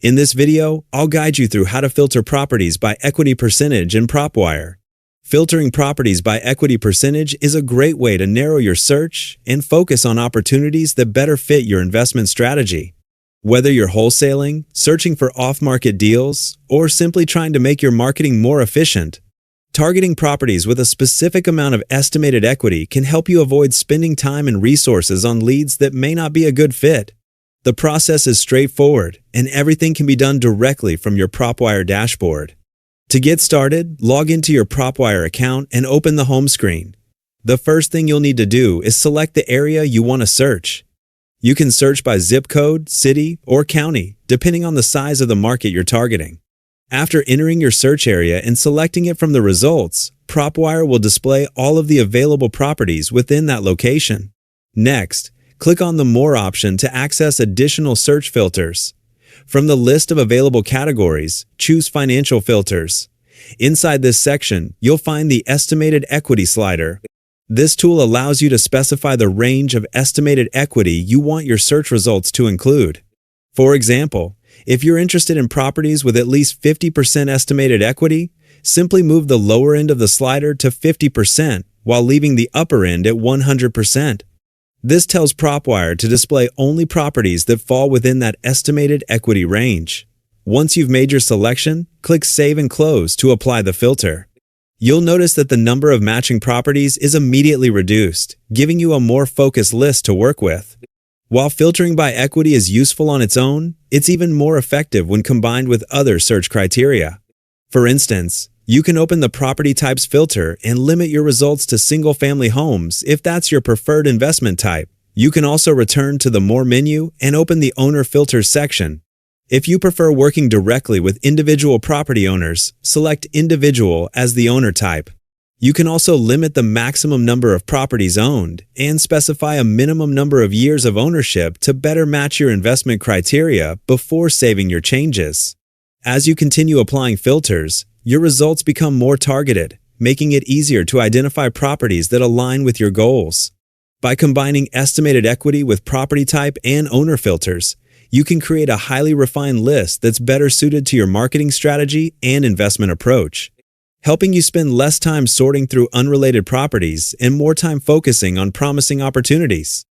In this video, I'll guide you through how to filter properties by equity percentage in PropWire. Filtering properties by equity percentage is a great way to narrow your search and focus on opportunities that better fit your investment strategy. Whether you're wholesaling, searching for off-market deals, or simply trying to make your marketing more efficient, targeting properties with a specific amount of estimated equity can help you avoid spending time and resources on leads that may not be a good fit. The process is straightforward, and everything can be done directly from your PropWire dashboard. To get started, log into your PropWire account and open the home screen. The first thing you'll need to do is select the area you want to search. You can search by zip code, city, or county, depending on the size of the market you're targeting. After entering your search area and selecting it from the results, PropWire will display all of the available properties within that location. Next, click on the More option to access additional search filters. From the list of available categories, choose Financial Filters. Inside this section, you'll find the Estimated Equity slider. This tool allows you to specify the range of estimated equity you want your search results to include. For example, if you're interested in properties with at least 50% estimated equity, simply move the lower end of the slider to 50% while leaving the upper end at 100%. This tells PropWire to display only properties that fall within that estimated equity range. Once you've made your selection, click Save and Close to apply the filter. You'll notice that the number of matching properties is immediately reduced, giving you a more focused list to work with. While filtering by equity is useful on its own, it's even more effective when combined with other search criteria. For instance, you can open the Property Types filter and limit your results to single-family homes if that's your preferred investment type. You can also return to the More menu and open the Owner Filters section. If you prefer working directly with individual property owners, select Individual as the owner type. You can also limit the maximum number of properties owned and specify a minimum number of years of ownership to better match your investment criteria before saving your changes. As you continue applying filters, your results become more targeted, making it easier to identify properties that align with your goals. By combining estimated equity with property type and owner filters, you can create a highly refined list that's better suited to your marketing strategy and investment approach, helping you spend less time sorting through unrelated properties and more time focusing on promising opportunities.